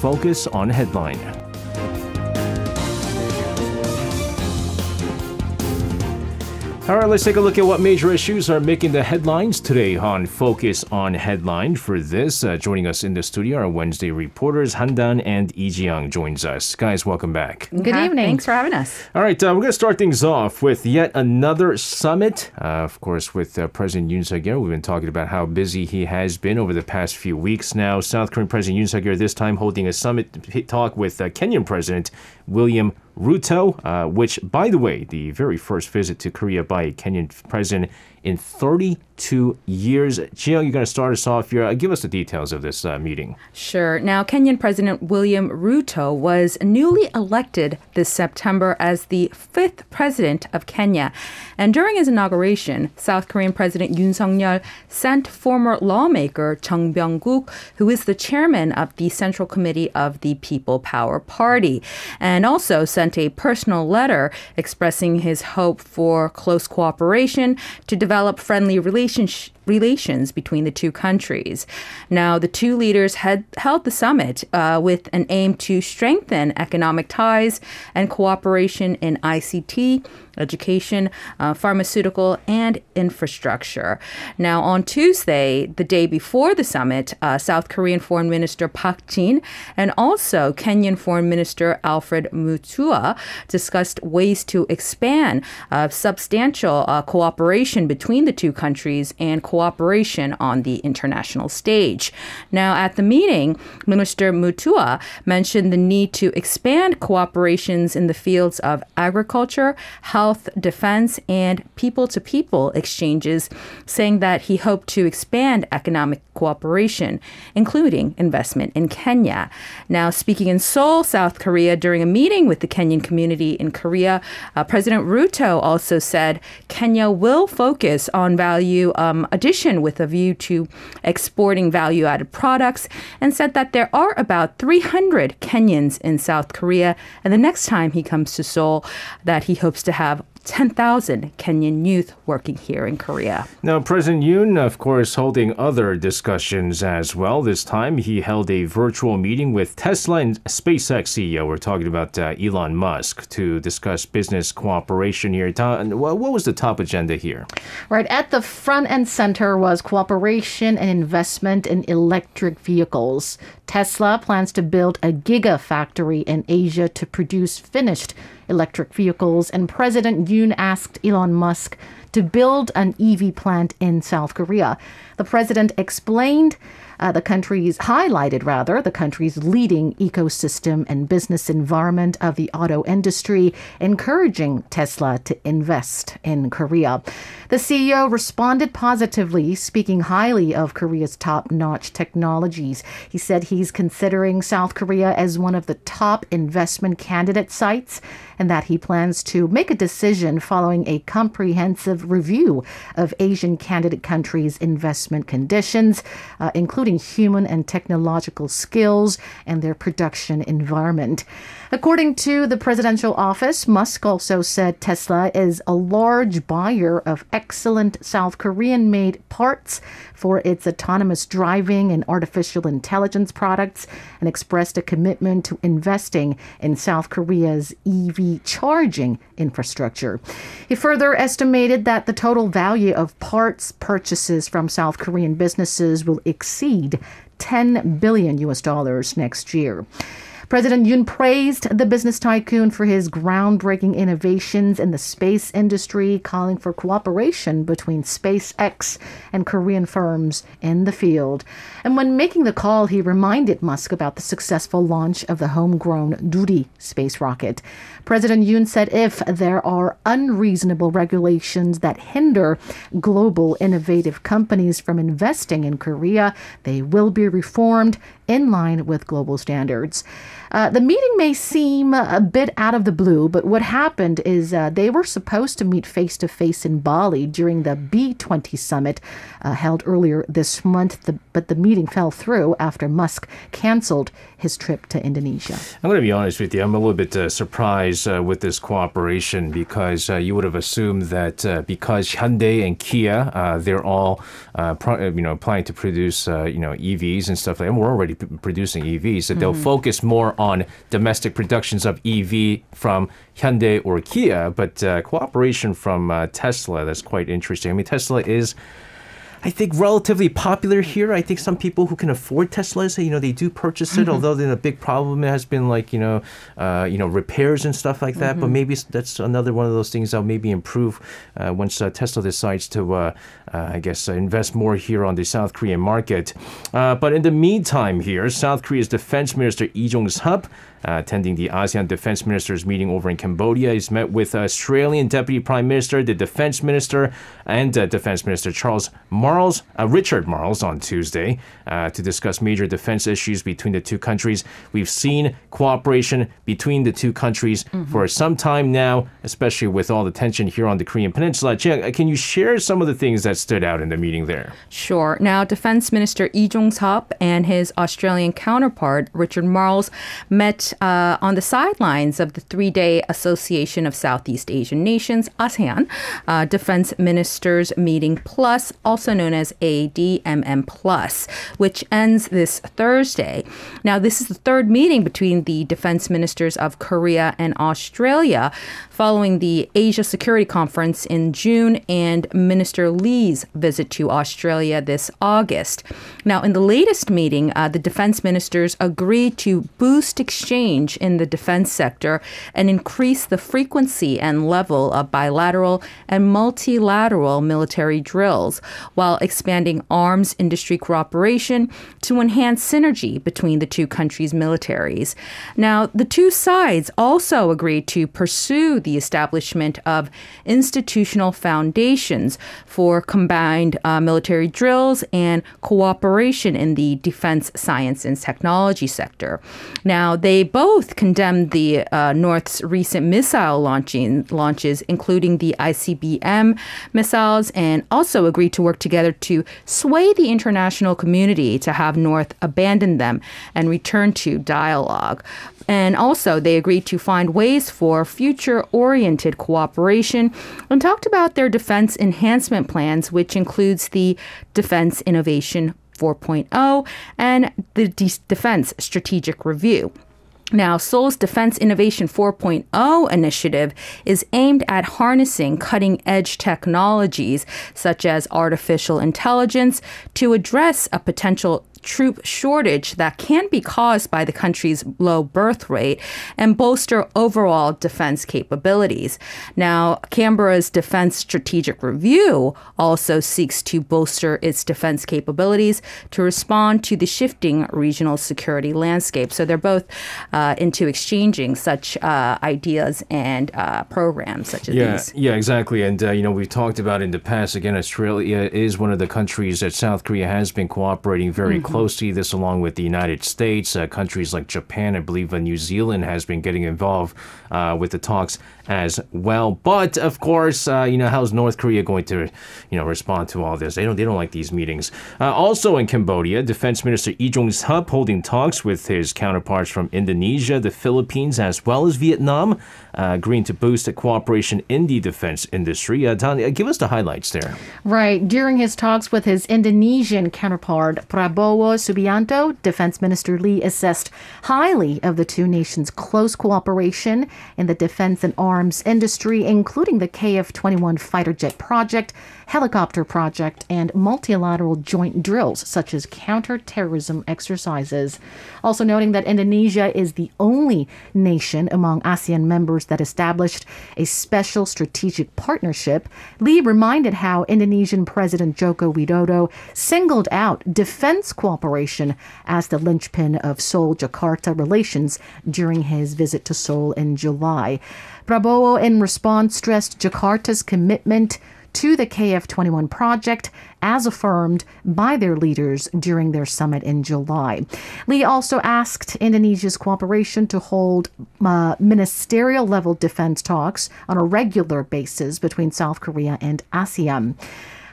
Focus on Headline. All right, let's take a look at what major issues are making the headlines today on Focus on Headline. For this, joining us in the studio are Wednesday reporters Han-dan and Lee Ji-young joins us. Guys, welcome back. Good evening. Thanks for having us. All right, we're going to start things off with yet another summit. Of course, with President Yoon Suk-yeol. We've been talking about how busy he has been over the past few weeks now. South Korean President Yoon Suk-yeol this time holding a summit talk with Kenyan President William Ruto, which, by the way, the very first visit to Korea by a Kenyan president in 32 years. Jiyoung, you're going to start us off here. Give us the details of this meeting. Sure. Now, Kenyan President William Ruto was newly elected this September as the 5th president of Kenya. And during his inauguration, South Korean President Yoon Suk-yeol sent former lawmaker Chung Byung-guk, who is the chairman of the Central Committee of the People Power Party, and also sent a personal letter expressing his hope for close cooperation to develop friendly relations between the two countries. Now, the two leaders had held the summit with an aim to strengthen economic ties and cooperation in ICT, education, pharmaceutical, and infrastructure. Now, on Tuesday, the day before the summit, South Korean Foreign Minister Park Jin and also Kenyan Foreign Minister Alfred Mutua discussed ways to expand substantial cooperation between the two countries and cooperation on the international stage. Now, at the meeting, Minister Mutua mentioned the need to expand cooperations in the fields of agriculture, health, defense, and people-to-people exchanges, saying that he hoped to expand economic cooperation, including investment in Kenya. Now, speaking in Seoul, South Korea, during a meeting with the Kenyan community in Korea, President Ruto also said Kenya will focus on value addition with a view to exporting value-added products, and said that there are about 300 Kenyans in South Korea, and the next time he comes to Seoul, that he hopes to have 10,000 Kenyan youth working here in Korea. Now, President Yoon, of course, holding other discussions as well. This time, he held a virtual meeting with Tesla and SpaceX CEO. We're talking about Elon Musk to discuss business cooperation here. What was the top agenda here? Right. At the front and center was cooperation and investment in electric vehicles. Tesla plans to build a gigafactory in Asia to produce finished electric vehicles, and President Yoon asked Elon Musk to build an EV plant in South Korea. The president highlighted the country's leading ecosystem and business environment of the auto industry, encouraging Tesla to invest in Korea. The CEO responded positively, speaking highly of Korea's top-notch technologies. He said he's considering South Korea as one of the top investment candidate sites, and that he plans to make a decision following a comprehensive review of Asian candidate countries' investment conditions, including human and technological skills and their production environment. According to the presidential office, Musk also said Tesla is a large buyer of excellent South Korean-made parts for its autonomous driving and artificial intelligence products, and expressed a commitment to investing in South Korea's EV charging infrastructure. He further estimated that the total value of parts purchases from South Korean businesses will exceed $10 billion next year. President Yoon praised the business tycoon for his groundbreaking innovations in the space industry, calling for cooperation between SpaceX and Korean firms in the field. And when making the call, he reminded Musk about the successful launch of the homegrown Nuri space rocket. President Yoon said if there are unreasonable regulations that hinder global innovative companies from investing in Korea, they will be reformed in line with global standards. The meeting may seem a bit out of the blue, but what happened is they were supposed to meet face-to-face in Bali during the B20 summit held earlier this month. The but the meeting fell through after Musk canceled his trip to Indonesia. I'm going to be honest with you. I'm a little bit surprised with this cooperation because you would have assumed that because Hyundai and Kia, they're all planning to produce EVs and stuff like that. We're already producing EVs, that they'll focus more on domestic productions of EV from Hyundai or Kia, but cooperation from Tesla, that's quite interesting. I mean, Tesla is, I think, relatively popular here. I think some people who can afford Teslas, they do purchase it, although then a big problem has been repairs and stuff like that. But maybe that's another one of those things that'll maybe improve once Tesla decides to, invest more here on the South Korean market. But in the meantime here, South Korea's Defense Minister Lee Jong-sup attending the ASEAN Defense Ministers meeting over in Cambodia. He's met with Australian Deputy Prime Minister, the Defense Minister, and Defense Minister Richard Marles on Tuesday to discuss major defense issues between the two countries. We've seen cooperation between the two countries for some time now, especially with all the tension here on the Korean Peninsula. Chia, can you share some of the things that stood out in the meeting there? Sure. Now, Defense Minister Lee Jong-sup and his Australian counterpart, Richard Marles, met on the sidelines of the 3-day Association of Southeast Asian Nations, ASEAN, Defense Ministers Meeting Plus, also known as ADMM Plus, which ends this Thursday. Now, this is the third meeting between the defense ministers of Korea and Australia following the Asia Security Conference in June and Minister Lee's visit to Australia this August. Now, in the latest meeting, the defense ministers agreed to boost exchange in the defense sector and increase the frequency and level of bilateral and multilateral military drills, while expanding arms industry cooperation to enhance synergy between the two countries' militaries. Now, the two sides also agreed to pursue the establishment of institutional foundations for combined military drills and cooperation in the defense science and technology sector. Now, they both condemned the North's recent missile launches, including the ICBM missiles, and also agreed to work together to sway the international community to have North abandon them and return to dialogue. And also, they agreed to find ways for future-oriented cooperation and talked about their defense enhancement plans, which includes the Defense Innovation 4.0 and the Defense Strategic Review. Now, Seoul's Defense Innovation 4.0 initiative is aimed at harnessing cutting-edge technologies such as artificial intelligence to address a potential troop shortage that can be caused by the country's low birth rate and bolster overall defense capabilities. Now, Canberra's Defense Strategic Review also seeks to bolster its defense capabilities to respond to the shifting regional security landscape. So they're both into exchanging such ideas and programs such as these. Yeah, exactly. And, we've talked about in the past, again, Australia is one of the countries that South Korea has been cooperating very closely. This along with the United States, countries like Japan, I believe New Zealand has been getting involved with the talks as well. But of course, how's North Korea going to, respond to all this? They don't like these meetings. Also in Cambodia, Defense Minister Lee Jong-sup holding talks with his counterparts from Indonesia, the Philippines, as well as Vietnam, agreeing to boost the cooperation in the defense industry. Tanya, give us the highlights there. Right. During his talks with his Indonesian counterpart, Prabowo Subianto, Defense Minister Lee assessed highly of the two nations' close cooperation in the defense and arms industry, including the KF-21 fighter jet project, helicopter project, and multilateral joint drills, such as counter-terrorism exercises. Also noting that Indonesia is the only nation among ASEAN members that established a special strategic partnership, Lee reminded how Indonesian President Joko Widodo singled out defense cooperation as the linchpin of Seoul-Jakarta relations during his visit to Seoul in July. Prabowo, in response, stressed Jakarta's commitment to the KF-21 project as affirmed by their leaders during their summit in July. Lee also asked Indonesia's cooperation to hold ministerial-level defense talks on a regular basis between South Korea and ASEAN.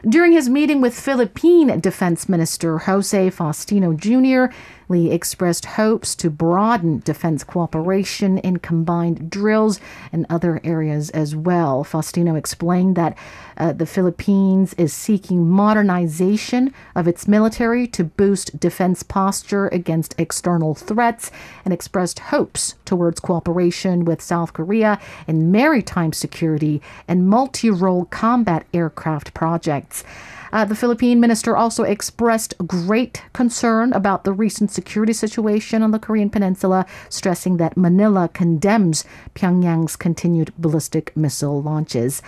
During his meeting with Philippine Defense Minister Jose Faustino Jr., Lee expressed hopes to broaden defense cooperation in combined drills and other areas as well. Faustino explained that the Philippines is seeking modernization of its military to boost defense posture against external threats and expressed hopes towards cooperation with South Korea in maritime security and multi-role combat aircraft projects. The Philippine minister also expressed great concern about the recent security situation on the Korean Peninsula, stressing that Manila condemns Pyongyang's continued ballistic missile launches.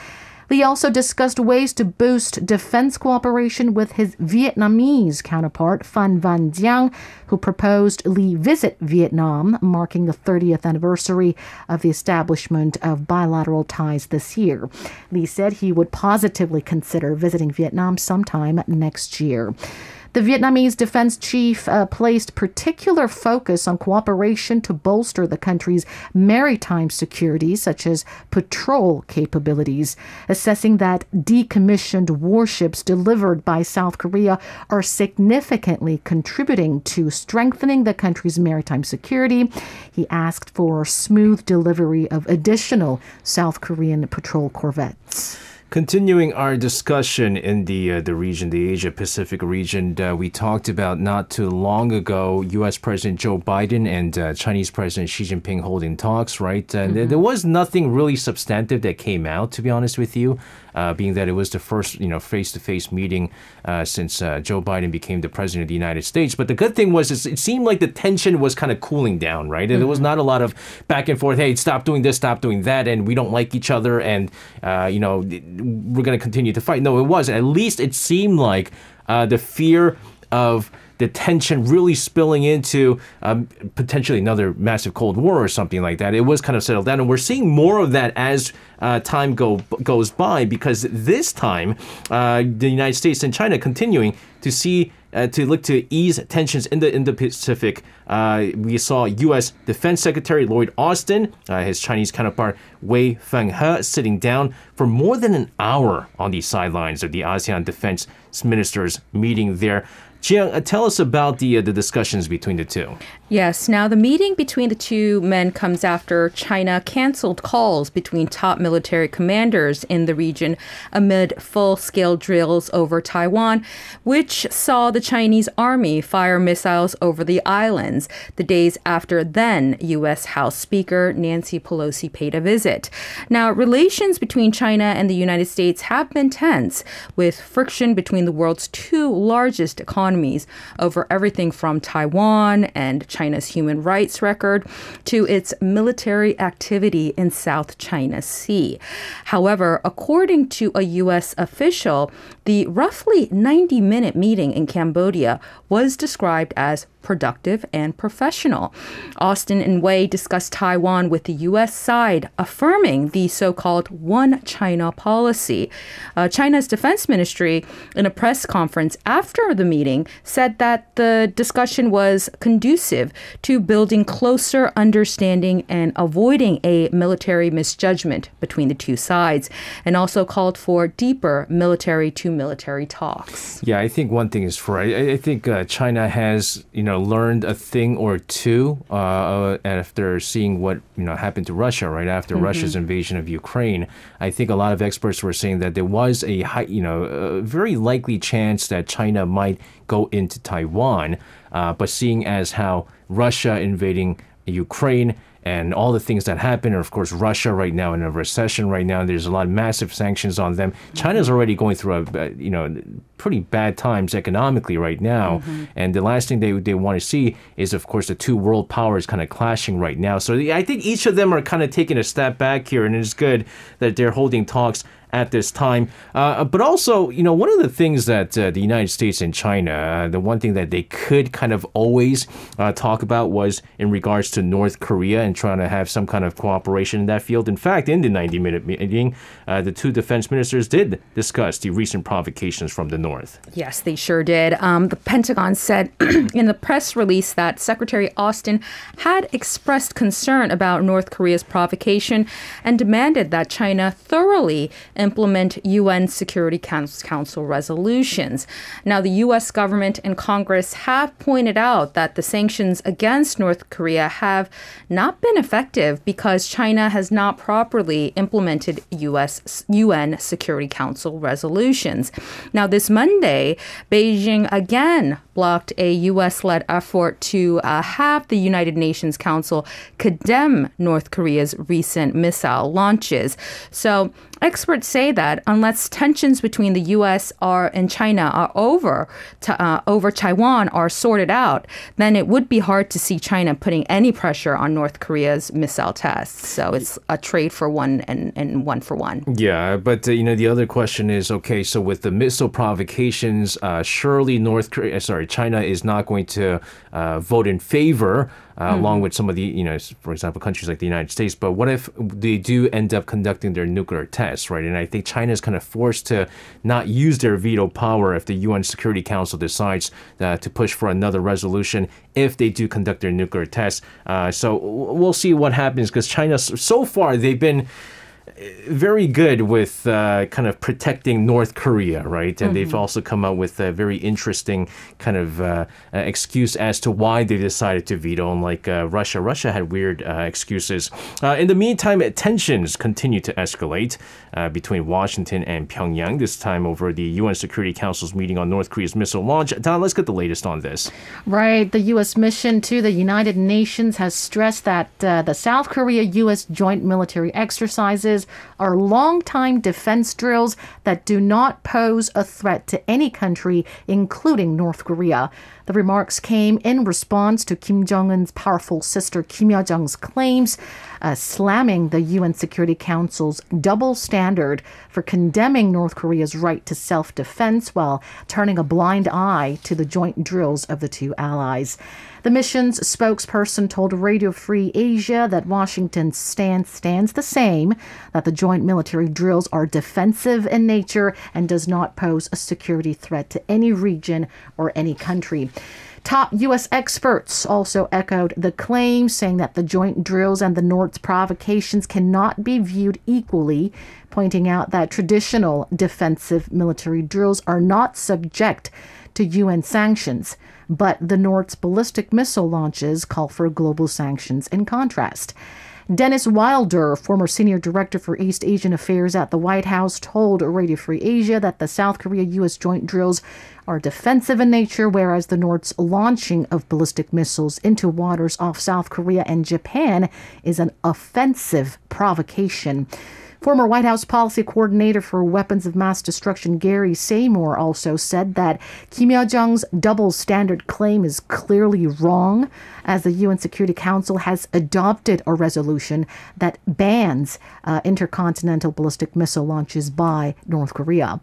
Lee also discussed ways to boost defense cooperation with his Vietnamese counterpart, Phan Van Giang, who proposed Lee visit Vietnam, marking the 30th anniversary of the establishment of bilateral ties this year. Lee said he would positively consider visiting Vietnam sometime next year. The Vietnamese defense chief placed particular focus on cooperation to bolster the country's maritime security, such as patrol capabilities, assessing that decommissioned warships delivered by South Korea are significantly contributing to strengthening the country's maritime security. He asked for smooth delivery of additional South Korean patrol corvettes. Continuing our discussion in the region, the Asia-Pacific region, we talked about not too long ago U.S. President Joe Biden and Chinese President Xi Jinping holding talks, right? And there was nothing really substantive that came out, to be honest with you, being that it was the first, face-to-face meeting since Joe Biden became the president of the United States. But the good thing was it seemed like the tension was kind of cooling down, right? There was not a lot of back and forth, hey, stop doing this, stop doing that, and we don't like each other, and, we're going to continue to fight. No, it wasn't. At least it seemed like the fear of the tension really spilling into potentially another massive Cold War or something like that. It was kind of settled down. And we're seeing more of that as time goes by, because this time the United States and China continuing to look to ease tensions in the Indo-Pacific. We saw U.S. Defense Secretary Lloyd Austin, his Chinese counterpart Wei Fenghe, sitting down for more than an hour on the sidelines of the ASEAN Defense Ministers meeting there. Jiang, tell us about the discussions between the two. Yes. Now, the meeting between the two men comes after China canceled calls between top military commanders in the region amid full-scale drills over Taiwan, which saw the Chinese army fire missiles over the islands the days after then U.S. House Speaker Nancy Pelosi paid a visit. Now, relations between China and the United States have been tense, with friction between the world's two largest economies over everything from Taiwan and China's human rights record to its military activity in South China Sea. However, according to a U.S. official, the roughly 90-minute meeting in Cambodia was described as productive and professional. Austin and Wei discussed Taiwan with the U.S. side, affirming the so-called One China policy. China's defense ministry, in a press conference after the meeting, said that the discussion was conducive to building closer understanding and avoiding a military misjudgment between the two sides, and also called for deeper military-to-military talks. Yeah, I think one thing is for I think China has, learned a thing or two after seeing what, happened to Russia right after Russia's invasion of Ukraine. I think a lot of experts were saying that there was a very likely chance that China might go into Taiwan, but seeing as how Russia invading Ukraine and all the things that happen, and of course, Russia right now in a recession right now, there's a lot of massive sanctions on them. China's already going through pretty bad times economically right now. And the last thing they want to see is, of course, the two world powers kind of clashing right now. So I think each of them are kind of taking a step back here, and it's good that they're holding talks at this time. But also, one of the things that the United States and China, the one thing that they could kind of always talk about was in regards to North Korea and trying to have some kind of cooperation in that field. In fact, in the 90-minute meeting, the two defense ministers did discuss the recent provocations from the North. Yes, they sure did. The Pentagon said in the press release that Secretary Austin had expressed concern about North Korea's provocation and demanded that China thoroughly unilaterally implement UN Security Council resolutions. Now, the U.S. government and Congress have pointed out that the sanctions against North Korea have not been effective because China has not properly implemented UN Security Council resolutions. Now, this Monday, Beijing again blocked a U.S.-led effort to have the United Nations Council condemn North Korea's recent missile launches. So experts say that unless tensions between the U.S. and China are over Taiwan are sorted out, then it would be hard to see China putting any pressure on North Korea's missile tests. So it's a trade for one and one for one. Yeah, but the other question is, okay, so with the missile provocations, surely China is not going to vote in favor along with some of the, for example, countries like the United States. But what if they do end up conducting their nuclear tests, right? And I think China is kind of forced to not use their veto power if the UN Security Council decides to push for another resolution if they do conduct their nuclear tests. So we'll see what happens, because China, so far, they've been very good with kind of protecting North Korea, right? And they've also come out with a very interesting kind of excuse as to why they decided to veto. Unlike Russia. Russia had weird excuses. In the meantime, tensions continue to escalate between Washington and Pyongyang, this time over the UN Security Council's meeting on North Korea's missile launch. Don, let's get the latest on this. Right. The U.S. mission to the United Nations has stressed that the South Korea-U.S. joint military exercises are long-time defense drills that do not pose a threat to any country, including North Korea. The remarks came in response to Kim Jong-un's powerful sister Kim Yo-jong's claims, slamming the UN Security Council's double standard for condemning North Korea's right to self-defense while turning a blind eye to the joint drills of the two allies. The mission's spokesperson told Radio Free Asia that Washington's stance stands the same, that the joint military drills are defensive in nature and does not pose a security threat to any region or any country. Top U.S. experts also echoed the claim, saying that the joint drills and the North's provocations cannot be viewed equally, pointing out that traditional defensive military drills are not subject to UN sanctions, but the North's ballistic missile launches call for global sanctions in contrast. Dennis Wilder, former senior director for East Asian Affairs at the White House, told Radio Free Asia that the South Korea-U.S. joint drills are defensive in nature, whereas the North's launching of ballistic missiles into waters off South Korea and Japan is an offensive provocation. Former White House policy coordinator for weapons of mass destruction Gary Seymour also said that Kim Yo-jong's double standard claim is clearly wrong, as the UN Security Council has adopted a resolution that bans intercontinental ballistic missile launches by North Korea.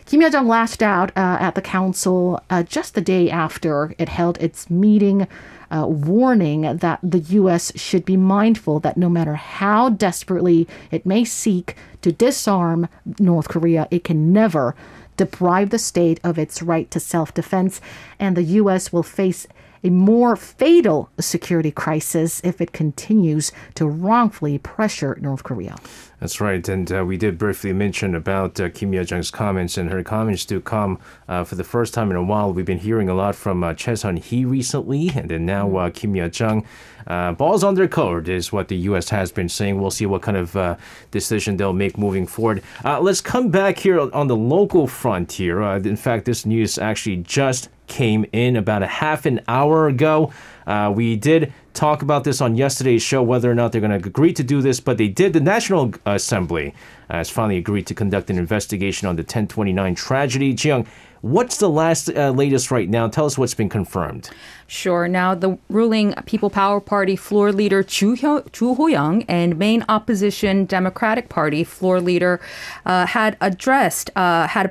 Kim Yo-jong lashed out at the council just the day after it held its meeting, warning that the U.S. should be mindful that no matter how desperately it may seek to disarm North Korea, it can never deprive the state of its right to self-defense, and the U.S. will face a more fatal security crisis if it continues to wrongfully pressure North Korea. That's right. And we did briefly mention about Kim Yo-jong's comments, and her comments do come for the first time in a while. We've been hearing a lot from Choi Sun-hee recently, and then now Kim Yo-jong. Balls on their court is what the U.S. has been saying. We'll see what kind of decision they'll make moving forward. Let's come back here on the local front here. In fact, this news actually just came in about a half an hour ago. We did talk about this on yesterday's show, whether or not they're going to agree to do this, but they did. The National Assembly has finally agreed to conduct an investigation on the 1029 tragedy. Jiyoung, what's the latest right now? Tell us what's been confirmed. Sure. Now, the ruling People Power Party floor leader Ju Ho-young and main opposition Democratic Party floor leader had a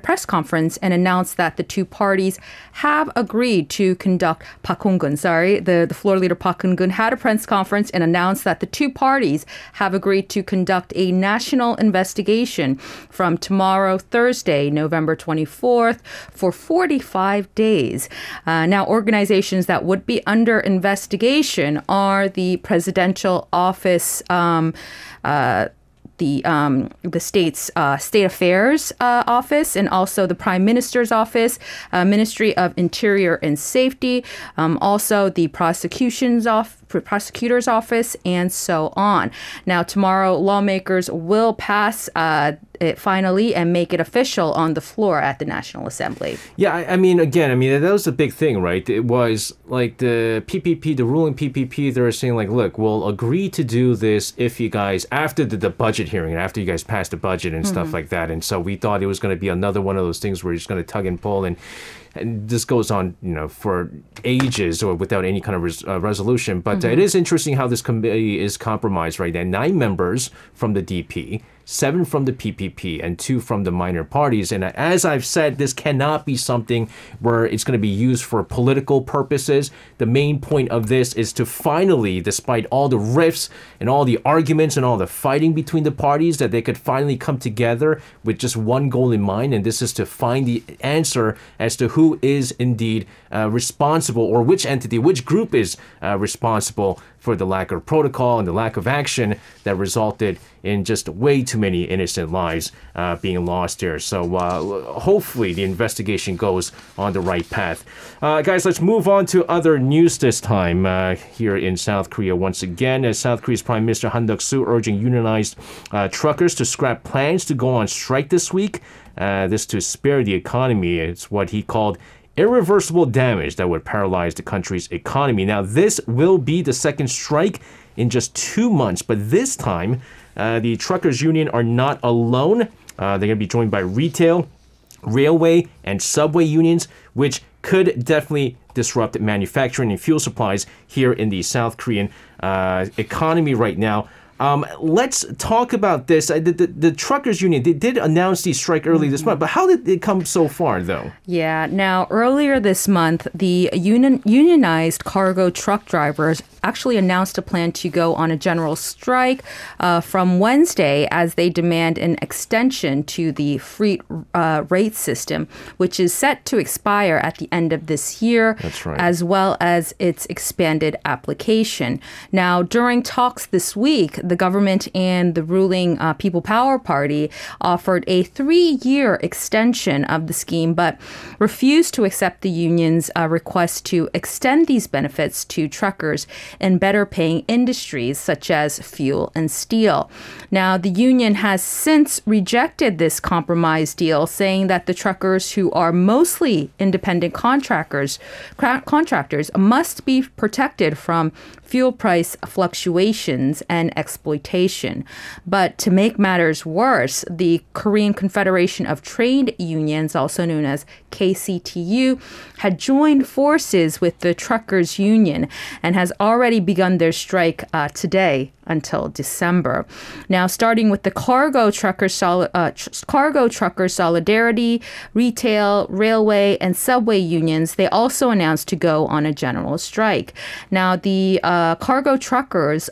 press conference and announced that the two parties have agreed to conduct the floor leader Park Eun-gun had a press conference and announced that the two parties have agreed to conduct a national investigation from tomorrow, Thursday, November 24th, for 45 days. Now, organizations that would be under investigation are the presidential office, the the state's State Affairs Office and also the Prime Minister's Office, Ministry of Interior and Safety, also the prosecutor's office, and so on. Now, tomorrow, lawmakers will pass it finally and make it official on the floor at the National Assembly. Yeah, I mean, that was the big thing, right? It was like the PPP, the ruling PPP, they were saying like, look, we'll agree to do this if you guys, after the budget hearing, after you guys pass the budget and stuff like that. And so we thought it was going to be another one of those things where you're just going to tug and pull, and this goes on, for ages or without any kind of resolution. But it is interesting how this committee is compromised, right? And 9 members from the DP, 7 from the PPP, and 2 from the minor parties. And as I've said, this cannot be something where it's going to be used for political purposes. The main point of this is to finally, despite all the rifts and all the arguments and all the fighting between the parties, that they could finally come together with just one goal in mind. And this is to find the answer as to who is indeed responsible, or which entity, which group is responsible for the lack of protocol and the lack of action that resulted in just way too many innocent lives being lost here. So hopefully the investigation goes on the right path. Guys, let's move on to other news this time here in South Korea once again. As South Korea's Prime Minister Han Duck-soo urging unionized truckers to scrap plans to go on strike this week. This to spare the economy. It's what he called irreversible damage that would paralyze the country's economy. Now, this will be the second strike in just 2 months, but this time, the truckers union are not alone. They're going to be joined by retail, railway, and subway unions, which could definitely disrupt manufacturing and fuel supplies here in the South Korean economy right now. Let's talk about this. The truckers union, they did announce the strike early this month, but how did it come so far, though? Yeah, now earlier this month, the unionized cargo truck drivers actually announced a plan to go on a general strike from Wednesday as they demand an extension to the free rate system, which is set to expire at the end of this year. That's right. As well as its expanded application. Now, during talks this week, the government and the ruling People Power Party offered a 3-year extension of the scheme, but refused to accept the union's request to extend these benefits to truckers in better paying industries such as fuel and steel. Now, the union has since rejected this compromise deal, saying that the truckers who are mostly independent contractors must be protected from fuel price fluctuations and exploitation. But to make matters worse, the Korean Confederation of Trade Unions, also known as KCTU, had joined forces with the truckers union and has already begun their strike today until December. Now, starting with the cargo trucker solidarity, retail, railway, and subway unions, they also announced to go on a general strike. Now, the cargo truckers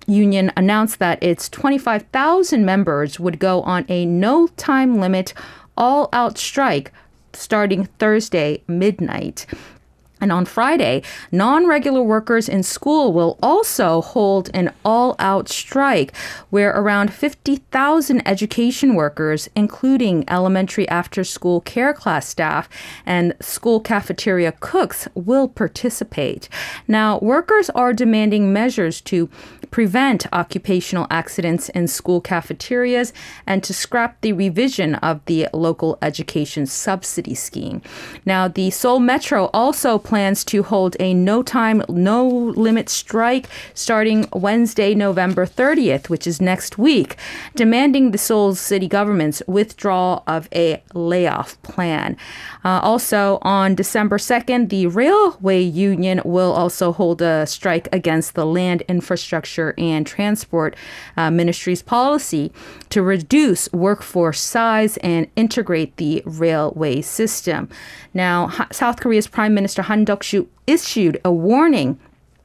union announced that its 25,000 members would go on a no time limit all-out strike starting Thursday midnight. And on Friday, non-regular workers in school will also hold an all-out strike where around 50,000 education workers, including elementary after-school care class staff and school cafeteria cooks, will participate. Now, workers are demanding measures to prevent occupational accidents in school cafeterias and to scrap the revision of the local education subsidy scheme. Now, the Seoul Metro also plans to hold a no-time, no-limit strike starting Wednesday, November 30th, which is next week, demanding the Seoul city government's withdrawal of a layoff plan. Also, on December 2nd, the railway union will also hold a strike against the Land Infrastructure and Transport Ministry's policy to reduce workforce size and integrate the railway system. Now, South Korea's Prime Minister Han Duck-soo issued a warning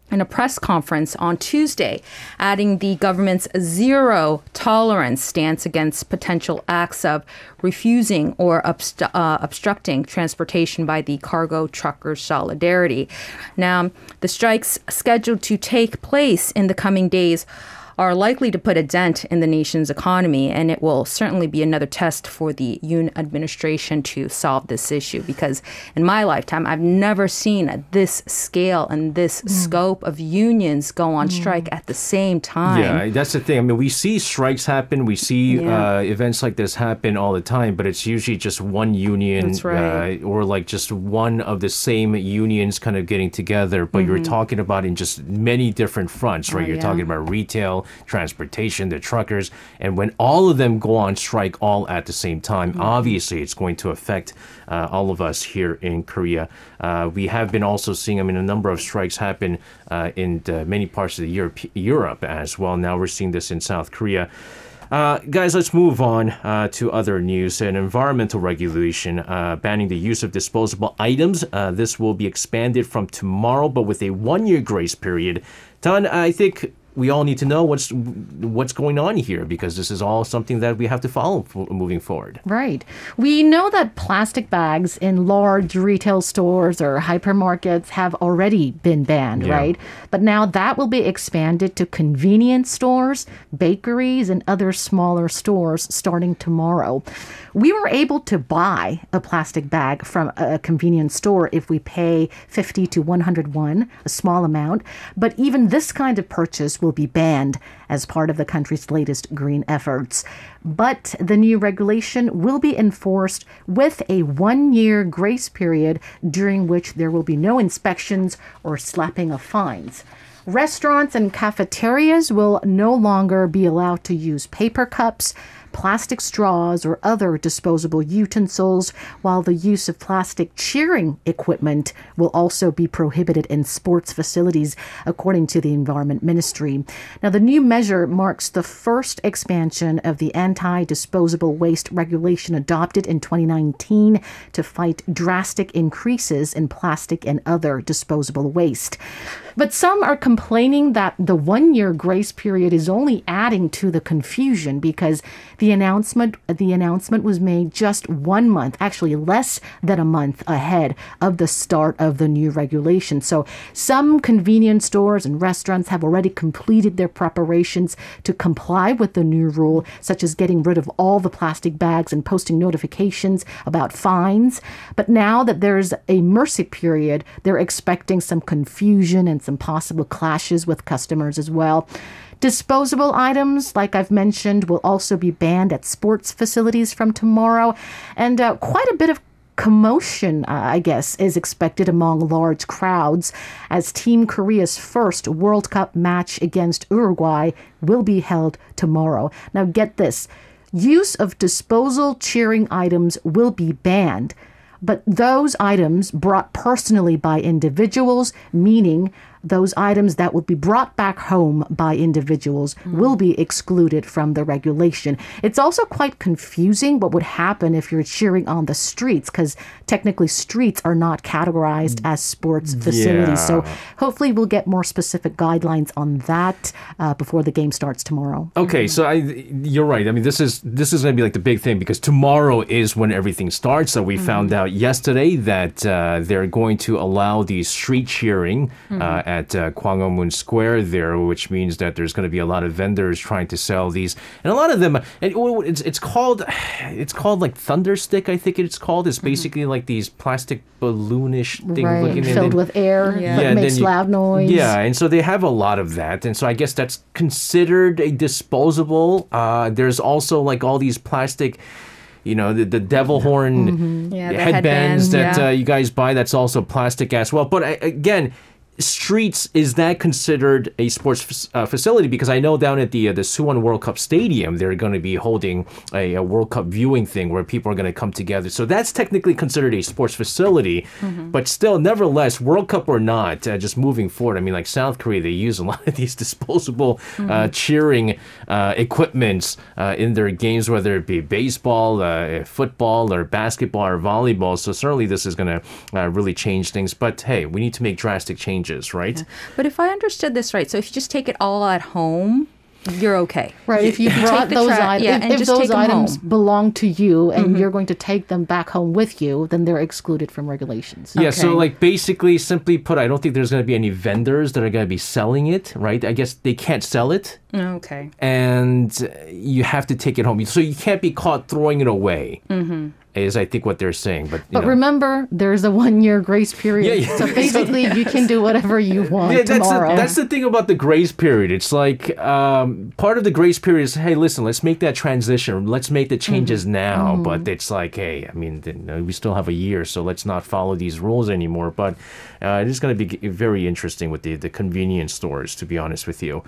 in a press conference on Tuesday, adding the government's zero tolerance stance against potential acts of refusing or obstructing transportation by the cargo truckers' solidarity. Now, the strikes scheduled to take place in the coming days are likely to put a dent in the nation's economy, and it will certainly be another test for the Yoon administration to solve this issue, because in my lifetime, I've never seen this scale and this scope of unions go on strike at the same time. Yeah, that's the thing. I mean, we see strikes happen. We see events like this happen all the time, but it's usually just one union That's right. or like just one of the same unions kind of getting together. But you're talking about in just many different fronts, right? You're talking about retail, transportation, the truckers. And when all of them go on strike all at the same time, obviously it's going to affect all of us here in Korea. We have been also seeing, I mean, a number of strikes happen in many parts of the Europe as well. Now we're seeing this in South Korea. Guys, let's move on to other news. An environmental regulation banning the use of disposable items. This will be expanded from tomorrow, but with a one-year grace period. Tan, I think we all need to know what's going on here, because this is all something that we have to follow moving forward. Right. We know that plastic bags in large retail stores or hypermarkets have already been banned, right? But now that will be expanded to convenience stores, bakeries, and other smaller stores starting tomorrow. We were able to buy a plastic bag from a convenience store if we pay 50 to 101, a small amount. But even this kind of purchase will be banned as part of the country's latest green efforts. But the new regulation will be enforced with a one-year grace period during which there will be no inspections or slapping of fines. Restaurants and cafeterias will no longer be allowed to use paper cups, plastic straws, or other disposable utensils, while the use of plastic cheering equipment will also be prohibited in sports facilities, according to the Environment Ministry. Now, the new measure marks the first expansion of the anti-disposable waste regulation adopted in 2019 to fight drastic increases in plastic and other disposable waste. But some are complaining that the one-year grace period is only adding to the confusion, because the announcement was made just 1 month, actually less than a month ahead of the start of the new regulation. So some convenience stores and restaurants have already completed their preparations to comply with the new rule, such as getting rid of all the plastic bags and posting notifications about fines. But now that there's a mercy period, they're expecting some confusion and some possible clashes with customers as well. Disposable items, like I've mentioned, will also be banned at sports facilities from tomorrow. And quite a bit of commotion, I guess, is expected among large crowds as Team Korea's first World Cup match against Uruguay will be held tomorrow. Now, get this. Use of disposal cheering items will be banned, but those items brought personally by individuals, meaning those items that will be brought back home by individuals, will be excluded from the regulation. It's also quite confusing what would happen if you're cheering on the streets, because technically streets are not categorized as sports facilities. So hopefully we'll get more specific guidelines on that before the game starts tomorrow. Okay, so you're right. I mean, this is going to be like the big thing, because tomorrow is when everything starts. So we found out yesterday that they're going to allow the street cheering at Gwanghwamun Square there, which means that there's going to be a lot of vendors trying to sell these, and a lot of them. And it's called like Thunderstick, I think it's called. It's basically like these plastic balloonish thing, Right, filled with air, but makes loud noise. Yeah, and so they have a lot of that, and so I guess that's considered a disposable. There's also like all these plastic, the devil horn headbands that you guys buy. That's also plastic as well. But again, streets, is that considered a sports facility? Because I know down at the Suwon World Cup Stadium, they're going to be holding a World Cup viewing thing where people are going to come together. So that's technically considered a sports facility. But still, nevertheless, World Cup or not, just moving forward, I mean, like South Korea, they use a lot of these disposable cheering equipments in their games, whether it be baseball, football, or basketball, or volleyball. So certainly this is going to really change things. But hey, we need to make drastic changes. Right? Yeah. But if I understood this right, so if you just take it all at home, you're okay. Right. If you brought the those tra- yeah, and if just those take them items home. belong to you and you're going to take them back home with you, then they're excluded from regulations. Yeah, so Okay. like basically, simply put, I don't think there's going to be any vendors that are going to be selling it, right? I guess they can't sell it, Okay. and you have to take it home. So you can't be caught throwing it away, is I think what they're saying. But, you But know. remember, there's a 1-year grace period. Yeah, yeah. So basically, you can do whatever you want Yeah, tomorrow. that's the thing about the grace period. It's like part of the grace period is, hey, listen, let's make that transition. Let's make the changes now. But it's like, hey, I mean, we still have a year, so let's not follow these rules anymore. But it is going to be very interesting with the convenience stores, to be honest with you.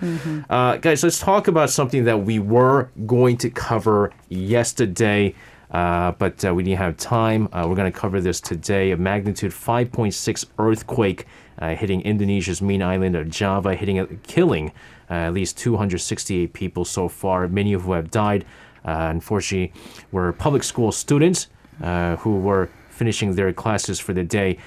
Guys, let's talk about something that we were going to cover yesterday. But we didn't have time. We're going to cover this today. A magnitude 5.6 earthquake hitting Indonesia's main island of Java, killing at least 268 people so far, many of who have died. Unfortunately, were public school students who were finishing their classes for the day.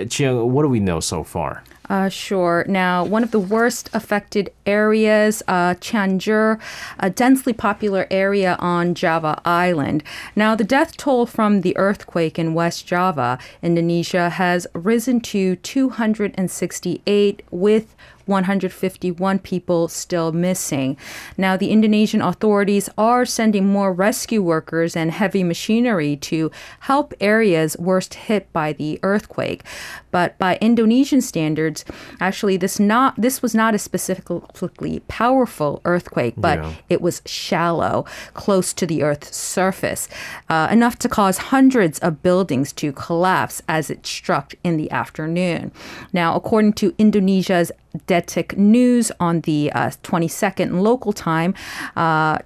Chiang, what do we know so far? Sure. Now, one of the worst affected areas, Cianjur, a densely popular area on Java Island. Now, the death toll from the earthquake in West Java, Indonesia, has risen to 268 with 151 people still missing. Now, the Indonesian authorities are sending more rescue workers and heavy machinery to help areas worst hit by the earthquake. But by Indonesian standards, actually, this was not a specifically powerful earthquake, but it was shallow, close to the Earth's surface, enough to cause hundreds of buildings to collapse as it struck in the afternoon. Now, according to Indonesia's Detik News on the 22nd local time,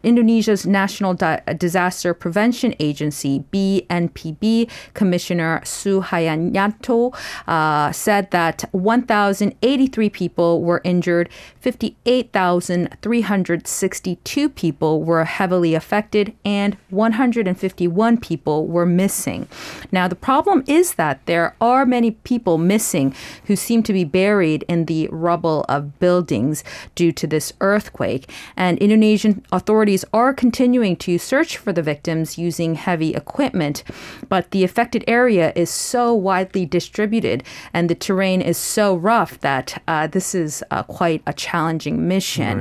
Indonesia's National Disaster Prevention Agency, BNPB, Commissioner Suhayanto said that 1,083 people were injured, 58,362 people were heavily affected, and 151 people were missing. Now, the problem is that there are many people missing who seem to be buried in the rubble of buildings due to this earthquake. And Indonesian authorities are continuing to search for the victims using heavy equipment. But the affected area is so widely distributed and the terrain is so rough that this is quite a challenging mission.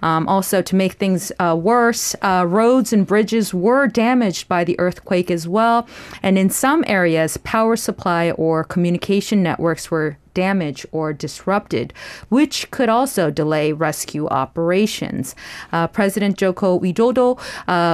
Right. Also, to make things worse, roads and bridges were damaged by the earthquake as well. And in some areas, power supply or communication networks were damaged or disrupted, which could also delay rescue operations. President Joko Widodo,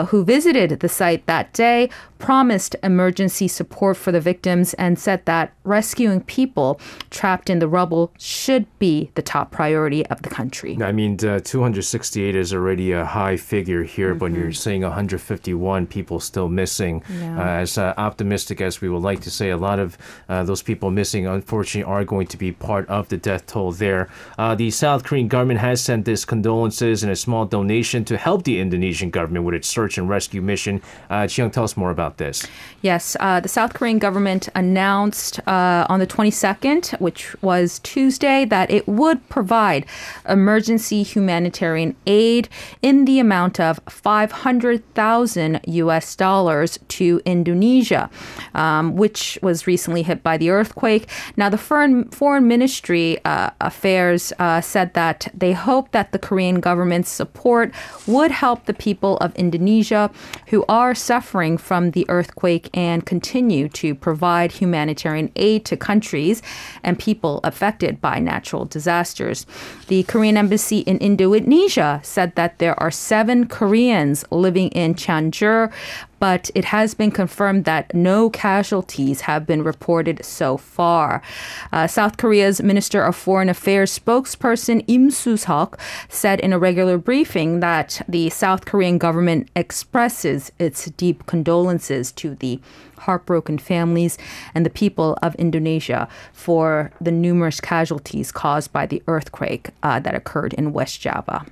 who visited the site that day, promised emergency support for the victims and said that rescuing people trapped in the rubble should be the top priority of the country. I mean, 268 is already a high figure here, but you're saying 151 people still missing. As optimistic as we would like to say, a lot of those people missing, unfortunately, are going to be part of the death toll there. The South Korean government has sent its condolences and a small donation to help the Indonesian government with its search and rescue mission. Chiang, tell us more about this. Yes, the South Korean government announced on the 22nd, which was Tuesday, that it would provide emergency humanitarian aid in the amount of $500,000 to Indonesia, which was recently hit by the earthquake. Now, the Foreign Ministry Affairs said that they hope that the Korean government's support would help the people of Indonesia who are suffering from the earthquake and continue to provide humanitarian aid to countries and people affected by natural disasters. The Korean embassy in Indonesia said that there are 7 Koreans living in Cianjur, but it has been confirmed that no casualties have been reported so far. South Korea's Minister of Foreign Affairs spokesperson Im Soo-seok said in a regular briefing that the South Korean government expresses its deep condolences to the heartbroken families and the people of Indonesia for the numerous casualties caused by the earthquake that occurred in West Java.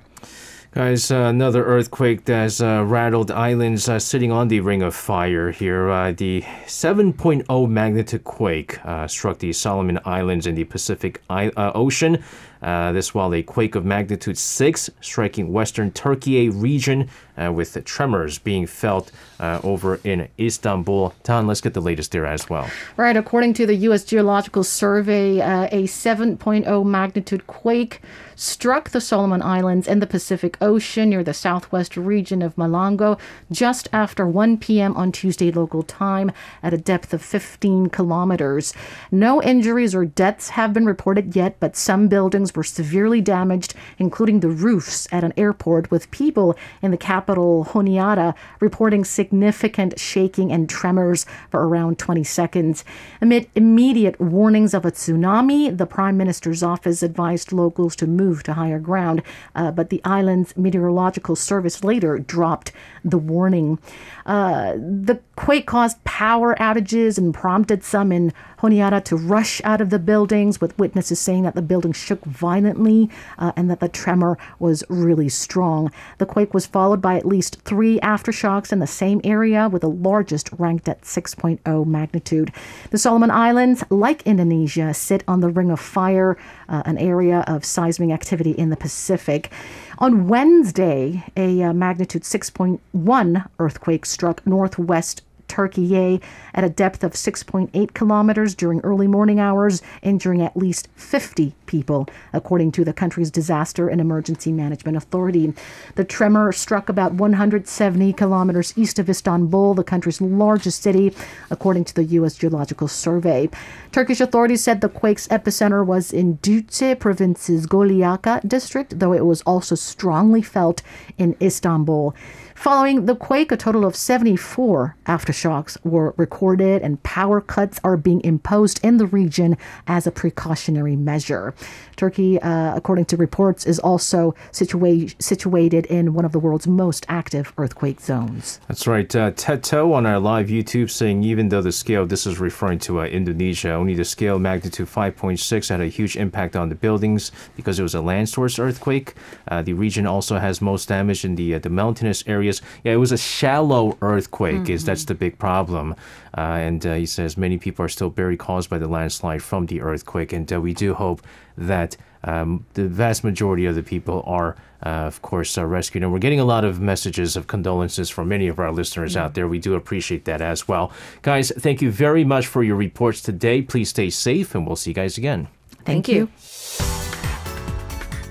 Guys, another earthquake that's rattled islands sitting on the ring of fire here. The 7.0 magnitude quake struck the Solomon Islands in the Pacific Ocean. This while a quake of magnitude 6 striking western Turkey region with the tremors being felt over in Istanbul. Tan, let's get the latest there as well. Right, according to the U.S. Geological Survey, a 7.0 magnitude quake struck the Solomon Islands in the Pacific Ocean near the southwest region of Malango just after 1 p.m. on Tuesday local time at a depth of 15 kilometers. No injuries or deaths have been reported yet, but some buildings were severely damaged, including the roofs at an airport, with people in the capital, Honiara, reporting significant shaking and tremors for around 20 seconds. Amid immediate warnings of a tsunami, the Prime Minister's office advised locals to move to higher ground, but the island's meteorological service later dropped the warning. The quake caused power outages and prompted some in Honiara to rush out of the buildings, with witnesses saying that the building shook violently and that the tremor was really strong. The quake was followed by at least 3 aftershocks in the same area, with the largest ranked at 6.0 magnitude. The Solomon Islands, like Indonesia, sit on the Ring of Fire, an area of seismic activity in the Pacific. On Wednesday, a magnitude 6.1 earthquake struck northwest Turkey at a depth of 6.8 kilometers during early morning hours, injuring at least 50 people, according to the country's Disaster and Emergency Management Authority. The tremor struck about 170 kilometers east of Istanbul, the country's largest city, according to the U.S. Geological Survey. Turkish authorities said the quake's epicenter was in Düzce province's Golyaka district, though it was also strongly felt in Istanbul. Following the quake, a total of 74 aftershocks were recorded, and power cuts are being imposed in the region as a precautionary measure. Turkey, according to reports, is also situated in one of the world's most active earthquake zones. That's right. Teto on our live YouTube saying even though the scale, this is referring to Indonesia, only the scale magnitude 5.6 had a huge impact on the buildings because it was a land source earthquake. The region also has most damage in the mountainous areas. Yeah, it was a shallow earthquake. That's the big problem. And he says many people are still buried caused by the landslide from the earthquake. And we do hope that the vast majority of the people are, of course, rescued. And we're getting a lot of messages of condolences from many of our listeners out there. We do appreciate that as well. Guys, thank you very much for your reports today. Please stay safe, and we'll see you guys again. Thank you.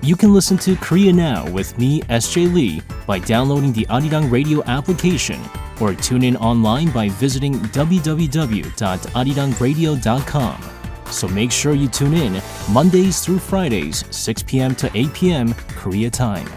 You can listen to Korea Now with me, SJ Lee, by downloading the Arirang radio application or tune in online by visiting www.arirangradio.com. So make sure you tune in Mondays through Fridays, 6 p.m. to 8 p.m. Korea time.